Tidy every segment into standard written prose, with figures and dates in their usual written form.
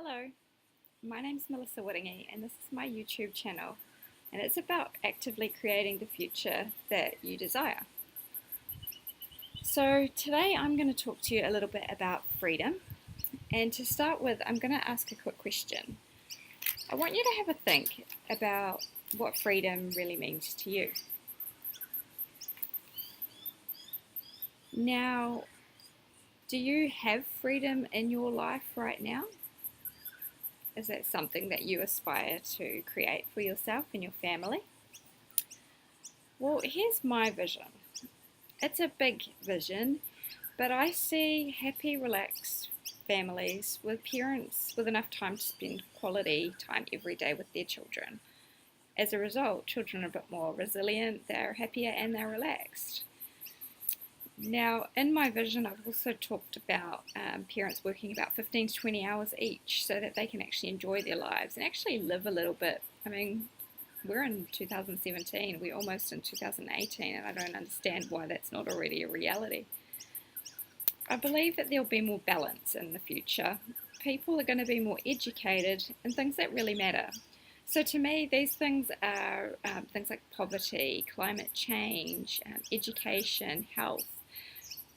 Hello, my name's Melissa Wiringi and this is my YouTube channel, and it's about actively creating the future that you desire. So today I'm going to talk to you a little bit about freedom, and to start with I'm going to ask a quick question. I want you to have a think about what freedom really means to you. Now, do you have freedom in your life right now? Is that something that you aspire to create for yourself and your family? Well, here's my vision. It's a big vision, but I see happy, relaxed families with parents with enough time to spend quality time every day with their children. As a result, children are a bit more resilient, they're happier and they're relaxed. Now, in my vision, I've also talked about parents working about 15 to 20 hours each so that they can actually enjoy their lives and actually live a little bit. I mean, we're in 2017, we're almost in 2018, and I don't understand why that's not already a reality. I believe that there'll be more balance in the future. People are going to be more educated in things that really matter. So to me, these things are things like poverty, climate change, education, health,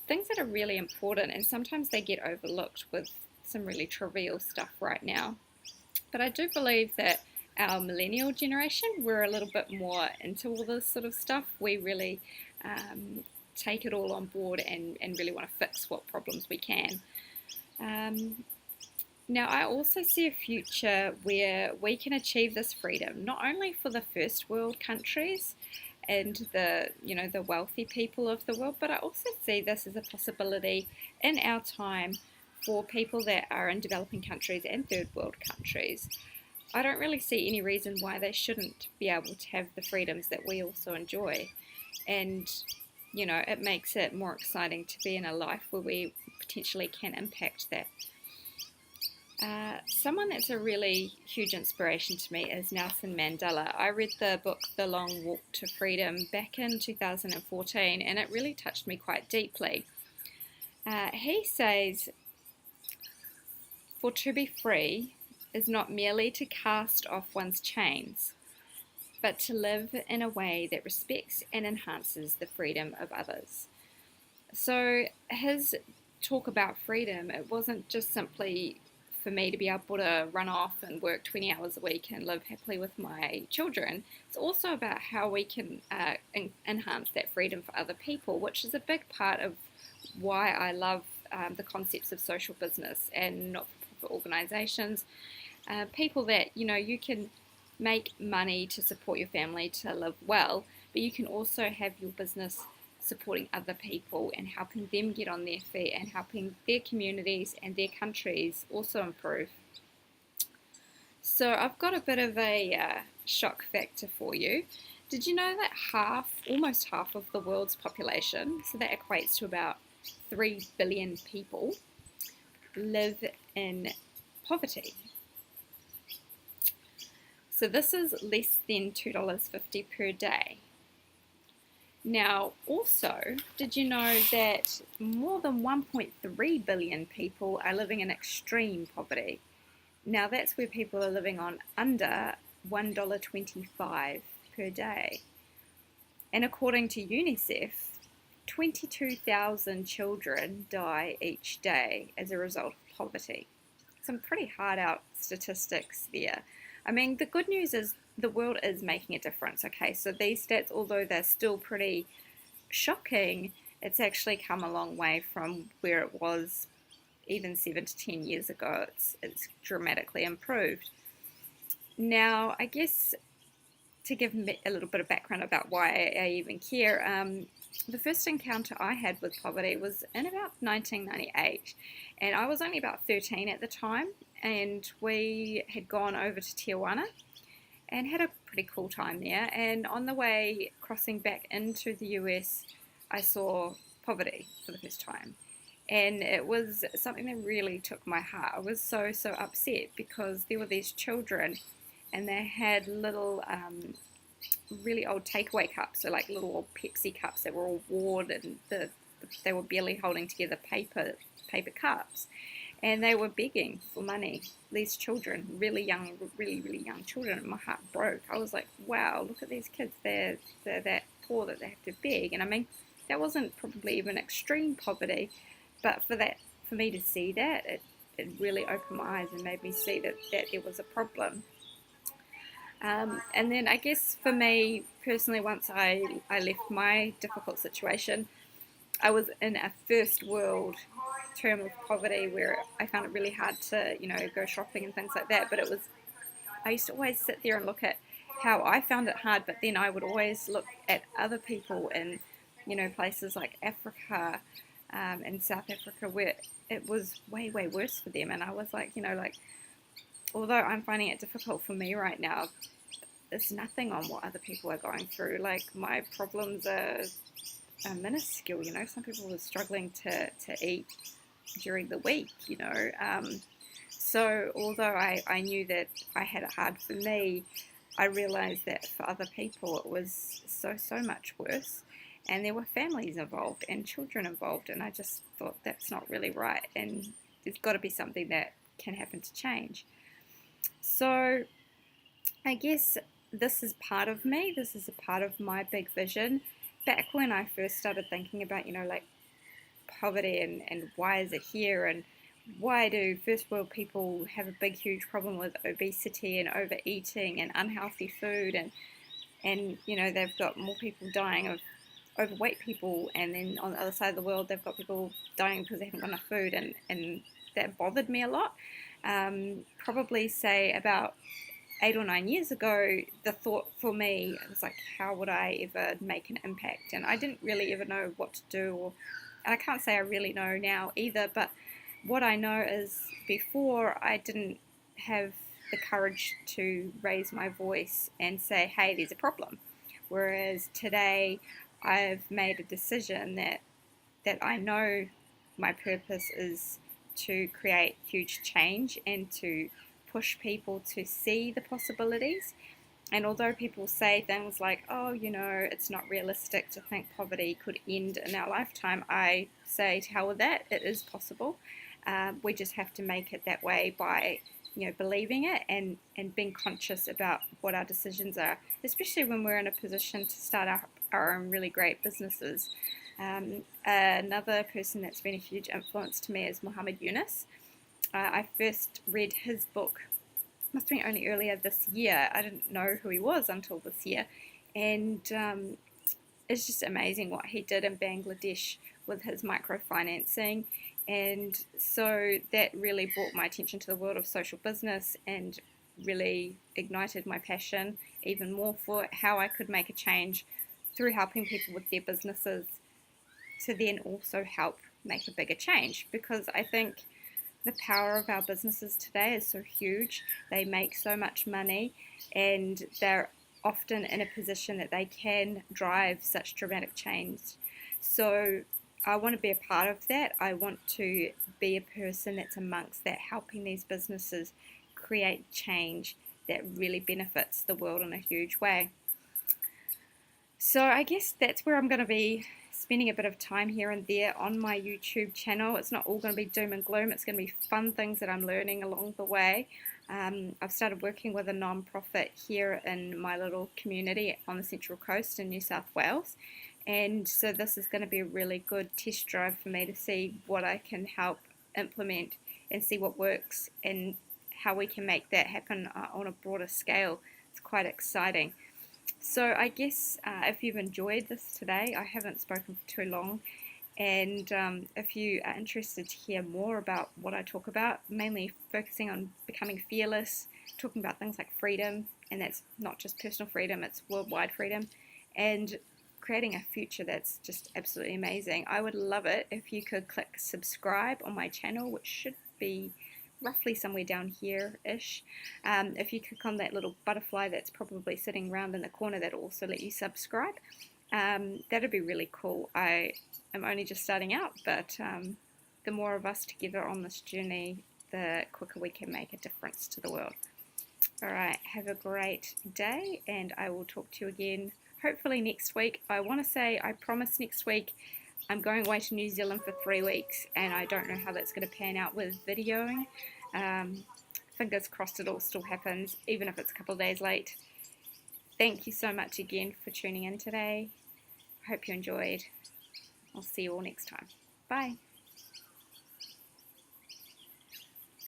things that are really important, and sometimes they get overlooked with some really trivial stuff right now. But I do believe that our millennial generation, we're a little bit more into all this sort of stuff. We really take it all on board and really want to fix what problems we can. Now, I also see a future where we can achieve this freedom, not only for the first world countries and the wealthy people of the world, but I also see this as a possibility in our time for people that are in developing countries and third world countries. I don't really see any reason why they shouldn't be able to have the freedoms that we also enjoy. And it makes it more exciting to be in a life where we potentially can impact that. Someone that's a really huge inspiration to me is Nelson Mandela. I read the book The Long Walk to Freedom back in 2014, and it really touched me quite deeply. He says, "For to be free is not merely to cast off one's chains, but to live in a way that respects and enhances the freedom of others." So his talk about freedom, it wasn't just simply for me to be able to run off and work 20 hours a week and live happily with my children. It's also about how we can enhance that freedom for other people, which is a big part of why I love the concepts of social business and not-for-profit organisations. People that, you can make money to support your family to live well, but you can also have your business supporting other people and helping them get on their feet and helping their communities and their countries also improve. So I've got a bit of a shock factor for you. Did you know that almost half of the world's population, so that equates to about 3 billion people, live in poverty? So this is less than $2.50 per day. Now, also, did you know that more than 1.3 billion people are living in extreme poverty? Now, that's where people are living on under $1.25 per day. And according to UNICEF, 22,000 children die each day as a result of poverty. Some pretty hard out statistics there. I mean, the good news is the world is making a difference, okay? So these stats, although they're still pretty shocking, it's actually come a long way from where it was even 7 to 10 years ago. It's dramatically improved. Now, I guess to give a little bit of background about why I even care, the first encounter I had with poverty was in about 1998, and I was only about 13 at the time, and we had gone over to Tijuana and had a pretty cool time there. And on the way crossing back into the US, I saw poverty for the first time. And it was something that really took my heart. I was so upset because there were these children and they had little really old takeaway cups, so like little old Pepsi cups that were all worn and they were barely holding together paper cups. and they were begging for money. These children, really young, really young children, and my heart broke. I was like, wow, look at these kids. They're that poor that they have to beg. And I mean, that wasn't probably even extreme poverty, but for me to see that, it really opened my eyes and made me see that there was a problem. And then I guess for me personally, once I left my difficult situation, I was in a first world term of poverty where I found it really hard to, go shopping and things like that. But I used to always sit there and look at how I found it hard, but then I would always look at other people in, places like Africa and South Africa where it was way worse for them. And I was like, although I'm finding it difficult for me right now, it's nothing on what other people are going through. Like, my problems are minuscule. Some people were struggling to eat during the week. So although I knew that I had it hard for me, I realized that for other people it was so much worse, and there were families involved and children involved, and I just thought that's not really right, and there's got to be something that can happen to change. So I guess this is part of me. This is a part of my big vision. Back when I first started thinking about, like poverty and why is it here, and why do first world people have a big, huge problem with obesity and overeating and unhealthy food, and they've got more people dying of overweight people, and then on the other side of the world they've got people dying because they haven't got enough food, and that bothered me a lot. Probably say about 8 or 9 years ago, the thought for me was like, how would I ever make an impact? And I didn't really ever know what to do, and I can't say I really know now either, but what I know is before I didn't have the courage to raise my voice and say, hey, there's a problem. Whereas today I've made a decision that I know my purpose is to create huge change and to push people to see the possibilities. And although people say things like, oh, it's not realistic to think poverty could end in our lifetime, I say to hell with that, it is possible. We just have to make it that way by, believing it and being conscious about what our decisions are, especially when we're in a position to start our own really great businesses. Another person that's been a huge influence to me is Muhammad Yunus. I first read his book, must have been only earlier this year. I didn't know who he was until this year. And it's just amazing what he did in Bangladesh with his microfinancing. And so that really brought my attention to the world of social business and really ignited my passion even more for how I could make a change through helping people with their businesses to then also help make a bigger change. Because I think the power of our businesses today is so huge. They make so much money, and they're often in a position that they can drive such dramatic change. So I want to be a part of that. I want to be a person that's amongst that, helping these businesses create change that really benefits the world in a huge way. So I guess that's where I'm going to be spending a bit of time here and there on my YouTube channel. It's not all going to be doom and gloom. It's going to be fun things that I'm learning along the way. I've started working with a non-profit here in my little community on the Central Coast in New South Wales. And so this is going to be a really good test drive for me to see what I can help implement and see what works and how we can make that happen on a broader scale. It's quite exciting. So I guess if you've enjoyed this today, I haven't spoken for too long, and if you are interested to hear more about what I talk about, mainly focusing on becoming fearless, talking about things like freedom, and that's not just personal freedom, it's worldwide freedom, and creating a future that's just absolutely amazing. I would love it if you could click subscribe on my channel, which should be roughly somewhere down here-ish. If you click on that little butterfly that's probably sitting around in the corner, that'll also let you subscribe. That'd be really cool. I am only just starting out, but the more of us together on this journey, the quicker we can make a difference to the world. Alright, have a great day, and I will talk to you again hopefully next week. I want to say, I promise next week I'm going away to New Zealand for 3 weeks, and I don't know how that's going to pan out with videoing. Fingers crossed it all still happens, even if it's a couple of days late. Thank you so much again for tuning in today. I hope you enjoyed. I'll see you all next time. Bye.